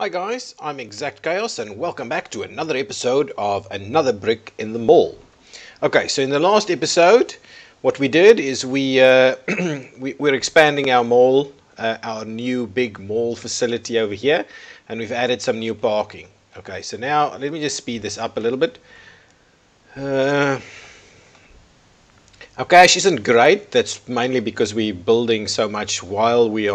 Hi guys, I'm ExactChaos and welcome back to another episode of Another Brick in the Mall. Okay, so in the last episode, what we did is we're expanding our mall, our new big mall facility over here, and we've added some new parking. Okay, so now let me just speed this up a little bit. Our cash isn't great. That's mainly because we're building so much while we're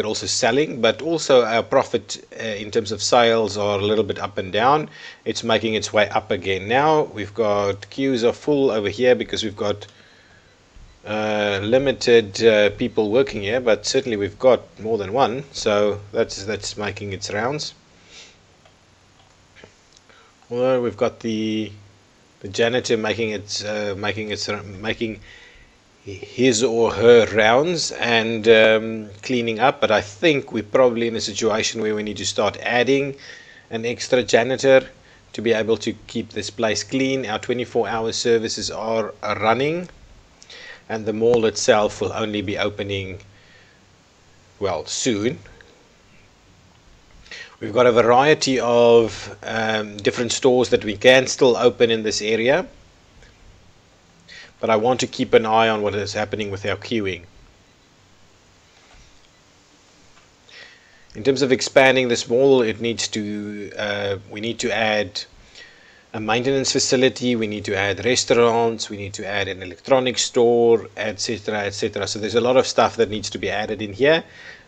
also selling, but also our profit in terms of sales are a little bit up and down. It's making its way up again now. We've got queues are full over here because we've got limited people working here, but certainly we've got more than one, so that's making its rounds. Well, we've got the janitor making his or her rounds and cleaning up, but I think we're probably in a situation where we need to start adding an extra janitor to be able to keep this place clean. Our 24-hour services are running, and the mall itself will only be opening, well, soon. We've got a variety of different stores that we can still open in this area, but I want to keep an eye on what is happening with our queuing. In terms of expanding this mall, we need to add a maintenance facility, we need to add restaurants, we need to add an electronics store, etc., etc. So there's a lot of stuff that needs to be added in here.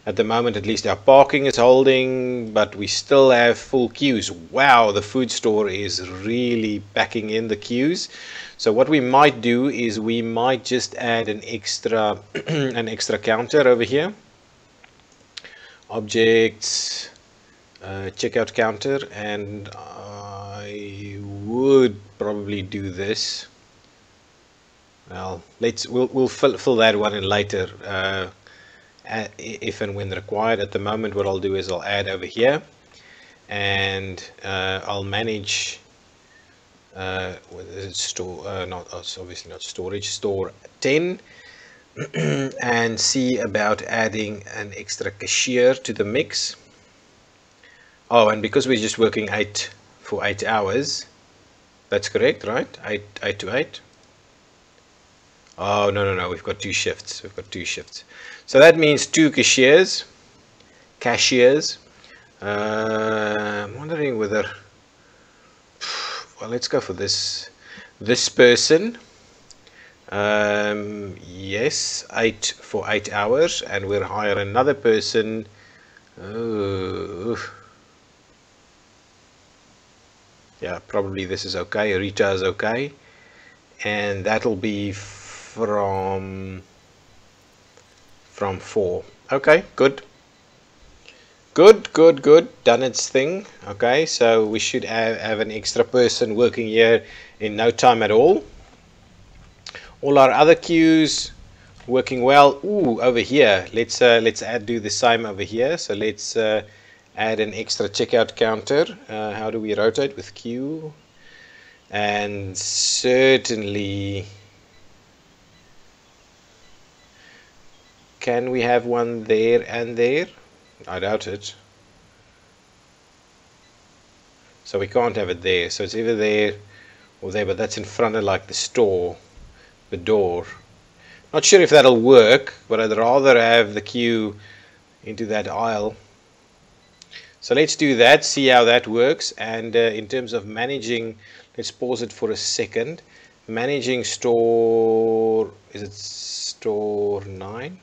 At the moment, at least our parking is holding, but we still have full queues. Wow, the food store is really packing in the queues. So what we might do is we might just add an extra counter over here. Objects, checkout counter, and I would probably do this. Well, we'll fill that one in later. If and when required. At the moment, what I'll do is I'll add over here, and I'll manage store obviously not storage, store 10, and see about adding an extra cashier to the mix. Oh, and because we're just working 8 hours, that's correct, right? 8 to 8. Oh, no, we've got two shifts. So that means 2 cashiers. I'm wondering whether, well, let's go for this person. Yes, 8 for 8 hours, and we'll hire another person. Oh, yeah, probably this is okay. Rita is okay, and that'll be from 4. Okay, good, done its thing. Okay, so we should have an extra person working here in no time at all. All our other queues working well. Ooh, over here, let's do the same over here. So let's add an extra checkout counter. How do we rotate with queue? And certainly, can we have one there and there? I doubt it. So we can't have it there. So it's either there or there, but that's in front of like the store, the door. Not sure if that'll work, but I'd rather have the queue into that aisle. So let's do that, see how that works. And in terms of managing, let's pause it for a second. Managing store, is it store 9?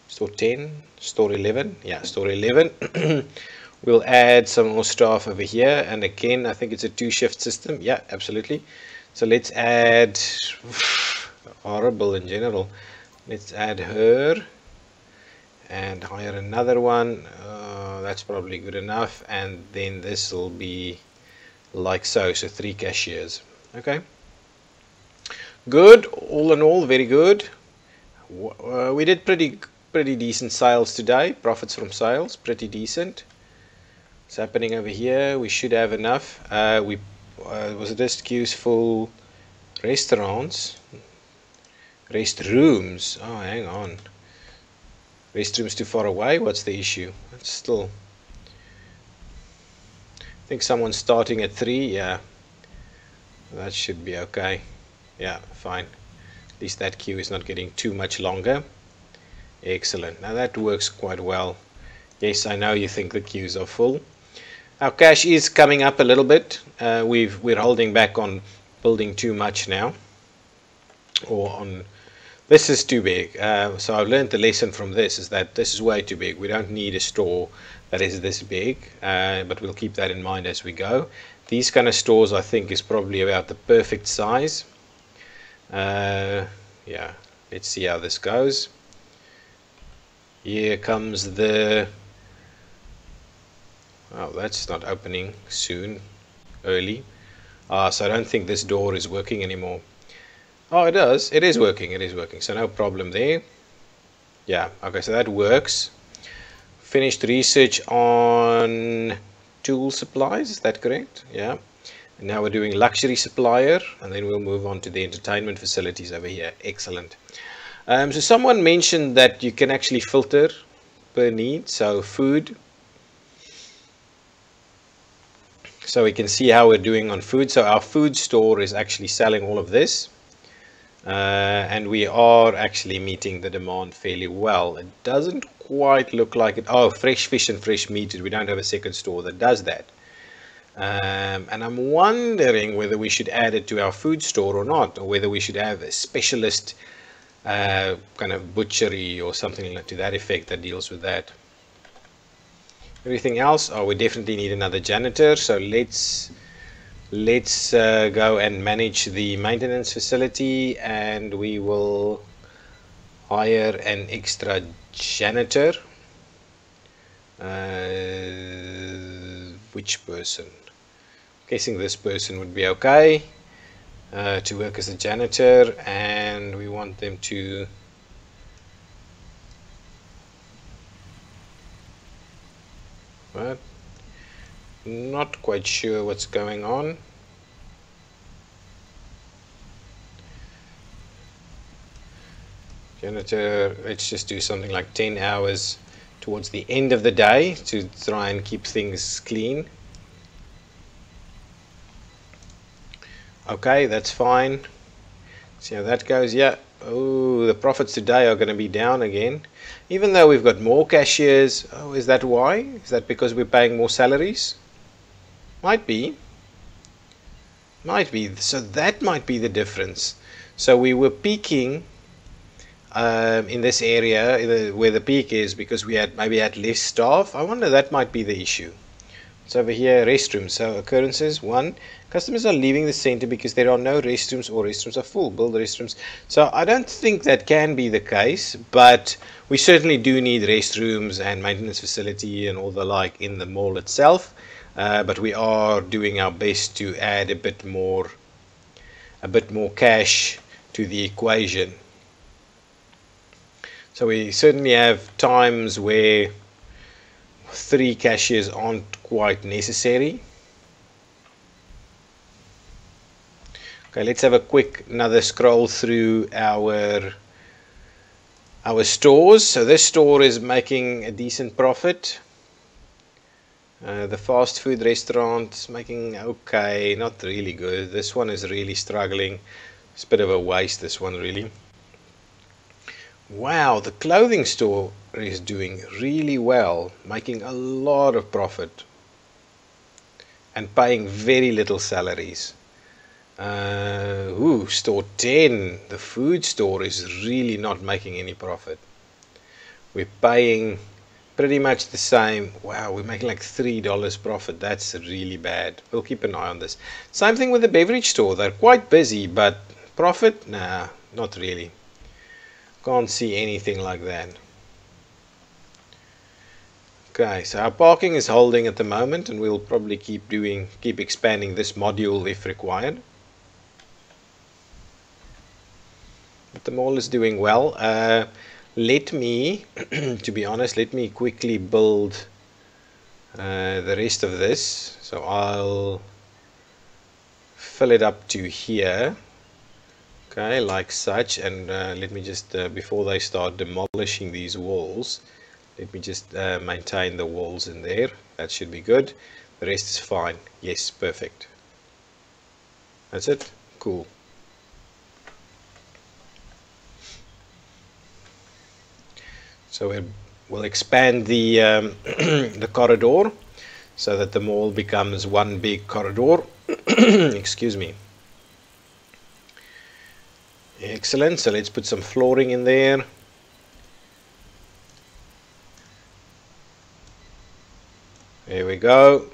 Store 10, store 11, yeah, store 11. We'll add some more staff over here, and again, I think it's a 2-shift system. Yeah, absolutely. So let's add, horrible in general, let's add her and hire another one. That's probably good enough, and then this will be like so 3 cashiers. Okay, good, all in all, very good. We did pretty decent sales today. Profits from sales, pretty decent. What's happening over here? We should have enough. Was this queues full? Restrooms. Oh, hang on. Restroom's too far away. What's the issue? It's still, I think someone's starting at 3. Yeah, that should be okay. Yeah, fine. At least that queue is not getting too much longer. Excellent. Now that works quite well. Yes, I know you think the queues are full. Our cash is coming up a little bit. We're holding back on building too much now, or on this is too big. So I've learned the lesson from this is that this is way too big. We don't need a store that is this big, but we'll keep that in mind as we go. These kind of stores I think is probably about the perfect size. Yeah, let's see how this goes. Here comes the, oh, that's not opening soon, early. So I don't think this door is working anymore. Oh, it does. It is working. It is working. So no problem there. Yeah. Okay. So that works. Finished research on tool supplies. Is that correct? Yeah. And now we're doing luxury supplier, and then we'll move on to the entertainment facilities over here. Excellent. So someone mentioned that you can actually filter per need. So food. So we can see how we're doing on food. So our food store is actually selling all of this. And we are actually meeting the demand fairly well. It doesn't quite look like it. Oh, fresh fish and fresh meat. We don't have a second store that does that. And I'm wondering whether we should add it to our food store or not, or whether we should have a specialist kind of butchery or something to that effect that deals with that. Everything else, oh, we definitely need another janitor, so let's go and manage the maintenance facility, and we will hire an extra janitor. Which person? I'm guessing this person would be okay to work as a janitor, and we want them to what? Not quite sure what's going on. Janitor, let's just do something like 10 hours towards the end of the day to try and keep things clean. Okay, that's fine. See how that goes. Yeah. Oh, the profits today are going to be down again. Even though we've got more cashiers. Oh, is that why? Is that because we're paying more salaries? Might be. Might be. So that might be the difference. So we were peaking in this area where the peak is because we had maybe had less staff. I wonder that might be the issue. So over here, restrooms. So occurrences 1. Customers are leaving the center because there are no restrooms or restrooms are full. Build restrooms. So I don't think that can be the case, but we certainly do need restrooms and maintenance facility and all the like in the mall itself. But we are doing our best to add a bit more cash to the equation. So we certainly have times where 3 cashiers aren't quite necessary. Okay, let's have a quick another scroll through our stores. So this store is making a decent profit. The fast food restaurant is making okay, not really good. This one is really struggling. It's a bit of a waste, this one really. Wow, the clothing store is doing really well, making a lot of profit and paying very little salaries. Store 10, the food store is really not making any profit. We're paying pretty much the same. Wow, we're making like $3 profit. That's really bad. We'll keep an eye on this. Same thing with the beverage store. They're quite busy, but profit? Nah, not really. Can't see anything like that. Okay, so our parking is holding at the moment, and we'll probably keep expanding this module if required. But the mall is doing well. Let me, to be honest, let me quickly build the rest of this. So I'll fill it up to here. Okay, like such. And let me just before they start demolishing these walls, let me just maintain the walls in there. That should be good. The rest is fine. Yes, perfect. That's it. Cool. So we'll expand the the corridor so that the mall becomes one big corridor. Excuse me. Excellent. So let's put some flooring in there. There we go.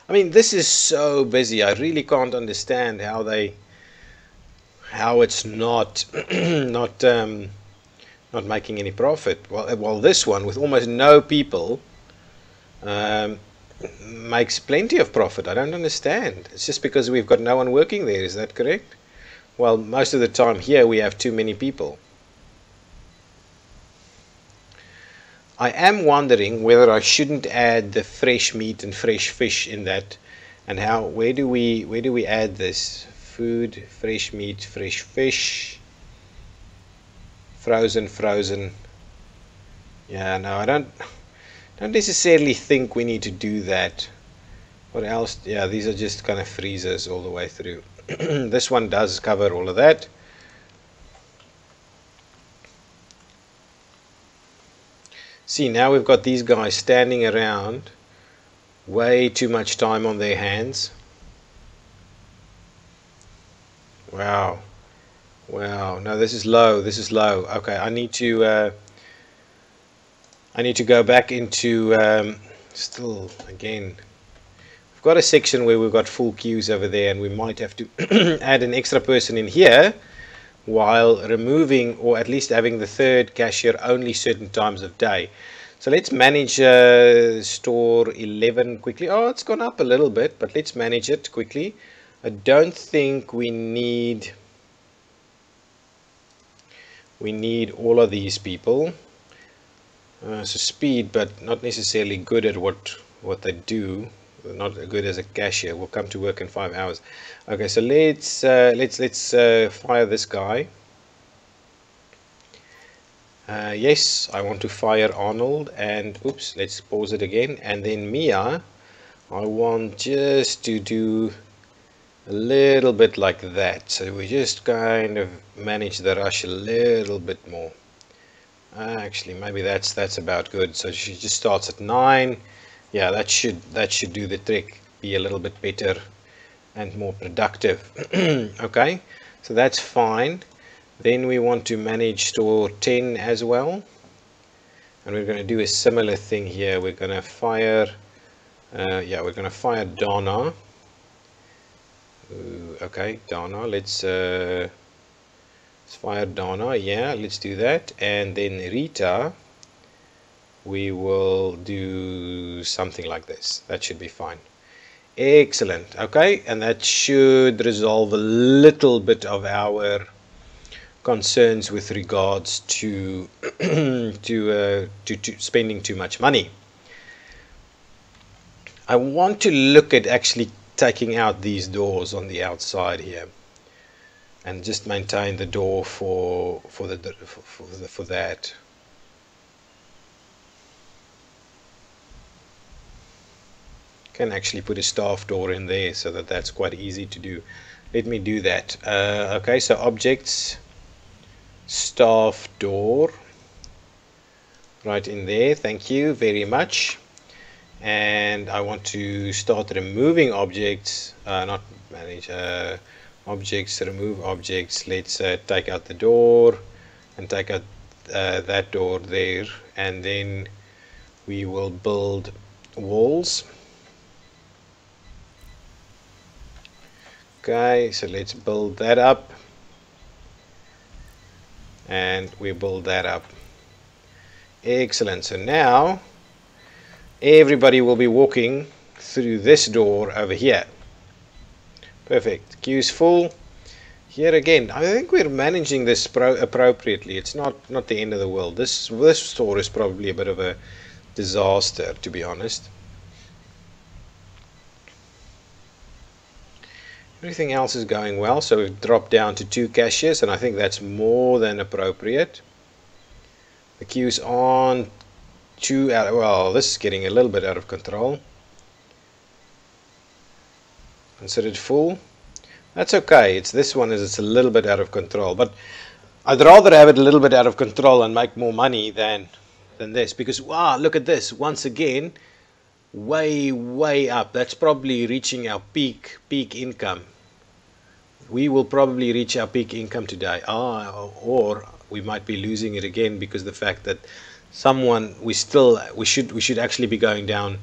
I mean, this is so busy. I really can't understand how it's not not making any profit. Well, this one with almost no people um, makes plenty of profit. I don't understand. It's just because we've got no one working there. Is that correct? Well, most of the time here we have too many people. I am wondering whether I shouldn't add the fresh meat and fresh fish in that, and where do we add this? Food, fresh meat, fresh fish, frozen. Yeah, no, I don't necessarily think we need to do that. What else? Yeah, these are just kind of freezers all the way through. This one does cover all of that. See, now we've got these guys standing around, way too much time on their hands. Wow. No, this is low. Okay, I need to go back into still again. We've got a section where we've got full queues over there, and we might have to add an extra person in here while removing, or at least having, the third cashier only certain times of day. So let's manage store 11 quickly. Oh, it's gone up a little bit, but let's manage it quickly. I don't think we need all of these people. So speed, but not necessarily good at what they do. Not good as a cashier. We'll come to work in 5 hours. Okay, so let's fire this guy. Yes, I want to fire Arnold, and oops, let's pause it again. And then Mia, I want just to do a little bit like that. So we just kind of manage the rush a little bit more. Actually, maybe that's about good. So she just starts at 9. Yeah, that should do the trick. Be a little bit better and more productive. Okay, so that's fine. Then we want to manage store 10 as well, and we're going to do a similar thing here. We're going to fire we're going to fire Donna. Okay, Donna, let's fire Donna. Yeah, let's do that. And then Rita, we will do something like this. That should be fine. Excellent. Okay, and that should resolve a little bit of our concerns with regards to to spending too much money. I want to look at actually taking out these doors on the outside here, and just maintain the door for that. Can actually put a staff door in there so that that's quite easy to do. Let me do that. Okay, so objects, staff door, right in there. Thank you very much. And I want to start removing objects, not manage objects, remove objects. Let's take out the door and take out that door there, and then we will build walls. Okay, so let's build that up, and we build that up. Excellent. So now everybody will be walking through this door over here. Perfect. Queue's full. Here again, I think we're managing this appropriately. It's not the end of the world. This store is probably a bit of a disaster, to be honest. Everything else is going well, so we've dropped down to 2 cashiers, and I think that's more than appropriate. The queues on 2 out. Well, this is getting a little bit out of control. Considered full. That's okay. It's this one it's a little bit out of control, but I'd rather have it a little bit out of control and make more money than this, because wow, look at this once again, way up. That's probably reaching our peak income. We will probably reach our peak income today, or we might be losing it again, because the fact that we should actually be going down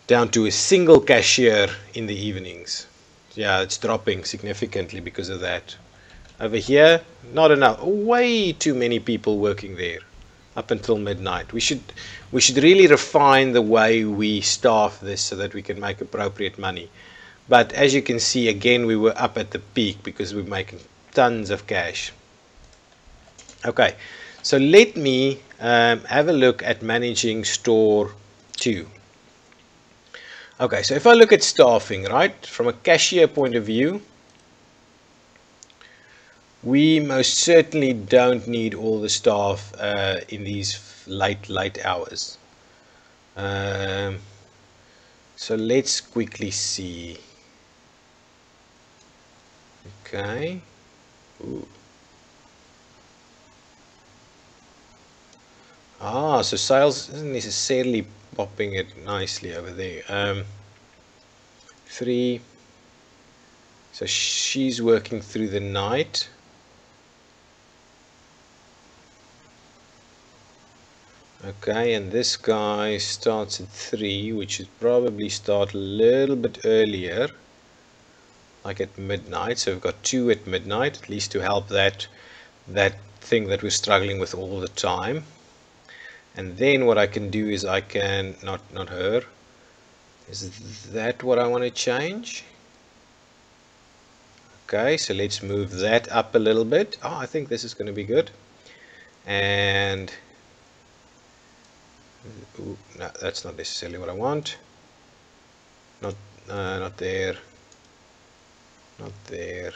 to a single cashier in the evenings. Yeah, it's dropping significantly because of that. Over here, not enough. Way too many people working there up until midnight. We should really refine the way we staff this so that we can make appropriate money. But as you can see, again, we were up at the peak because we're making tons of cash. Okay, so let me have a look at managing store 2. Okay, so if I look at staffing, right, from a cashier point of view, we most certainly don't need all the staff in these late hours. So let's quickly see. Okay. Ooh. So sales isn't necessarily popping it nicely over there. 3. So she's working through the night. Okay, and this guy starts at 3, which should probably start a little bit earlier, like at midnight. So we've got 2 at midnight, at least to help that thing that we're struggling with all the time. And then what I can do is I can, not her, is that what I want to change? Okay, so let's move that up a little bit. I think this is going to be good. And ooh, no, that's not necessarily what I want. Not there. Not there.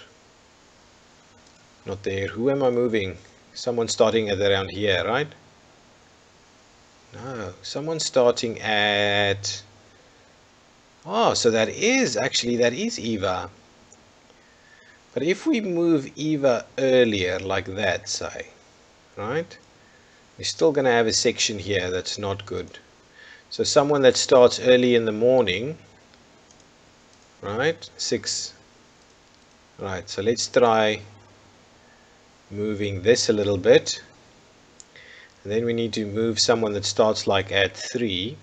Not there. Who am I moving? Someone starting at around here, right? No, someone starting at... so that is Eva. But if we move Eva earlier like that, say, right? We're still going to have a section here that's not good. So someone that starts early in the morning, right? 6. Right, so let's try moving this a little bit. And then we need to move someone that starts like at 3.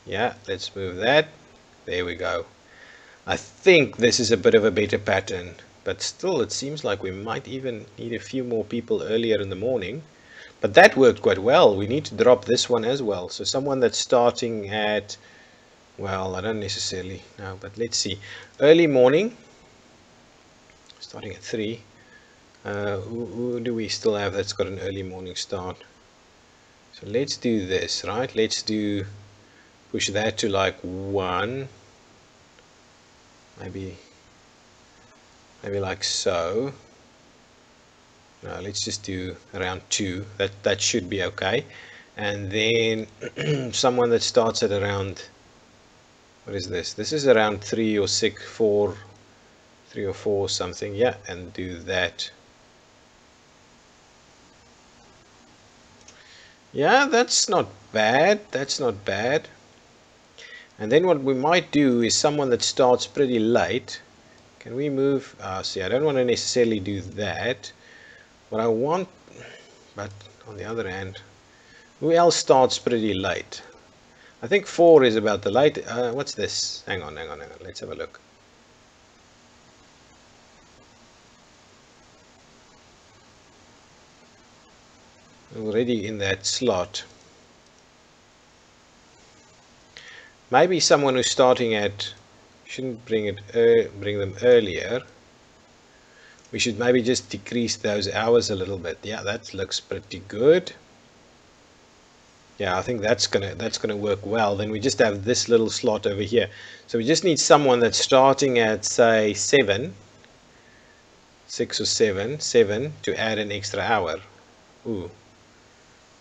Yeah, let's move that. There we go. I think this is a bit of a better pattern, but still it seems like we might even need a few more people earlier in the morning. But that worked quite well. We need to drop this one as well. So someone that's starting at, well, I don't necessarily know, but let's see. Early morning, starting at 3. Who do we still have that's got an early morning start? So let's do this, right? Let's push that to like 1. Maybe like so. No, let's just do around 2. That should be okay. And then someone that starts at around, what is this? This is around 3 or 6, 4, 3 or 4 something. Yeah, and do that. Yeah, that's not bad. That's not bad. And then what we might do is someone that starts pretty late. Can we move? See, I don't want to necessarily do that. What I want, but on the other hand, who else starts pretty late? I think 4 is about the late. What's this? Hang on. Let's have a look. Already in that slot. Maybe someone who's starting at, shouldn't bring them earlier. We should maybe just decrease those hours a little bit. Yeah, that looks pretty good. Yeah, I think that's gonna work well. Then we just have this little slot over here. So we just need someone that's starting at, say, 7, 6 or 7 to add an extra hour. Ooh,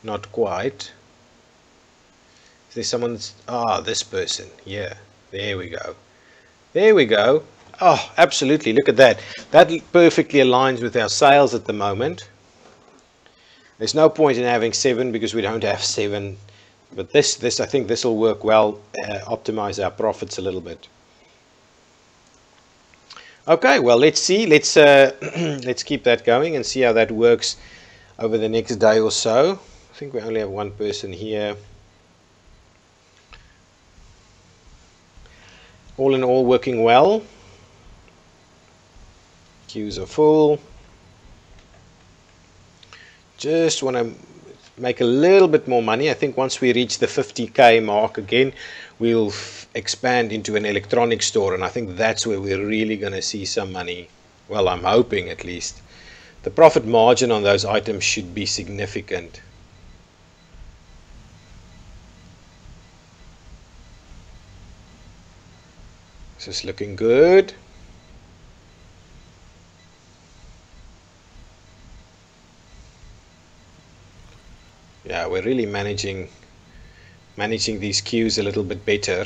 not quite. Is there someone that's, this person. Yeah, there we go. There we go. Oh, absolutely. Look at that. That perfectly aligns with our sales at the moment. There's no point in having 7 because we don't have 7. But this I think this will work well, optimize our profits a little bit. Okay, well, let's see. Let's let's keep that going and see how that works over the next day or so. I think we only have one person here. All in all, working well. Queues are full. Just want to make a little bit more money. I think once we reach the 50k mark again, we'll expand into an electronic store, and I think that's where we're really going to see some money. Well, I'm hoping at least. The profit margin on those items should be significant. This is looking good. Yeah, we're really managing these queues a little bit better.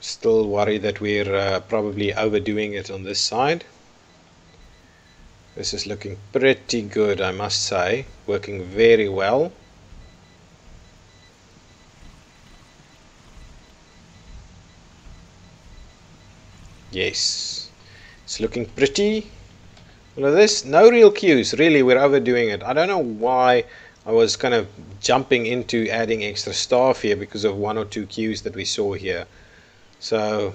Still worried that we're probably overdoing it on this side. This is looking pretty good, I must say. Working very well. Yes, it's looking pretty. Look at this, no real queues. Really, we're overdoing it. I don't know why I was kind of jumping into adding extra staff here because of 1 or 2 queues that we saw here. So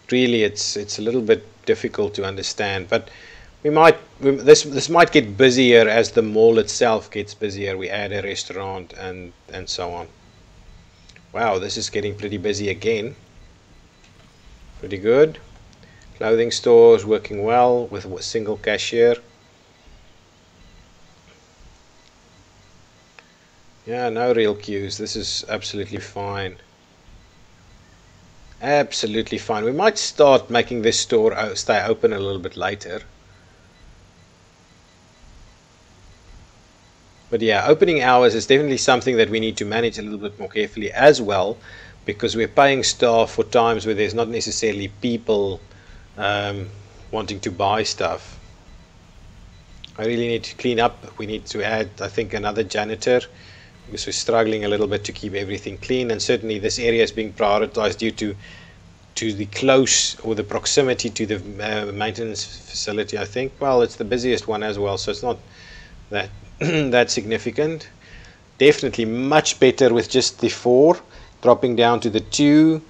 really it's a little bit difficult to understand, but this might get busier as the mall itself gets busier. We add a restaurant and so on. Wow, this is getting pretty busy again. Pretty good. Clothing stores working well with a single cashier. Yeah, no real queues. This is absolutely fine. Absolutely fine. We might start making this store stay open a little bit later. But yeah, opening hours is definitely something that we need to manage a little bit more carefully as well, because we're paying staff for times where there's not necessarily people wanting to buy stuff. I really need to clean up. We need to add, I think, another janitor, because we're struggling a little bit to keep everything clean, and certainly this area is being prioritized due to the close or the proximity to the maintenance facility. I think, well, it's the busiest one as well, so it's not that that significant. Definitely much better with just the 4 dropping down to the 2.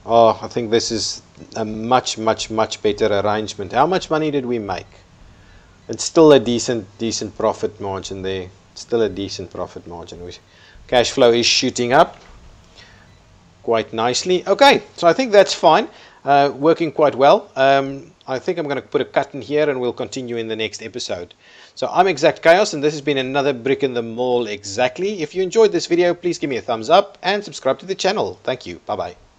I think this is a much better arrangement. How much money did we make? It's still a decent profit margin there. Still a decent profit margin. Cash flow is shooting up quite nicely. Okay, so I think that's fine. Working quite well. I think I'm going to put a cut in here and we'll continue in the next episode. So I'm ExactChaos, and this has been another Brick in the Mall Exactly. If you enjoyed this video, please give me a thumbs up and subscribe to the channel. Thank you. Bye-bye.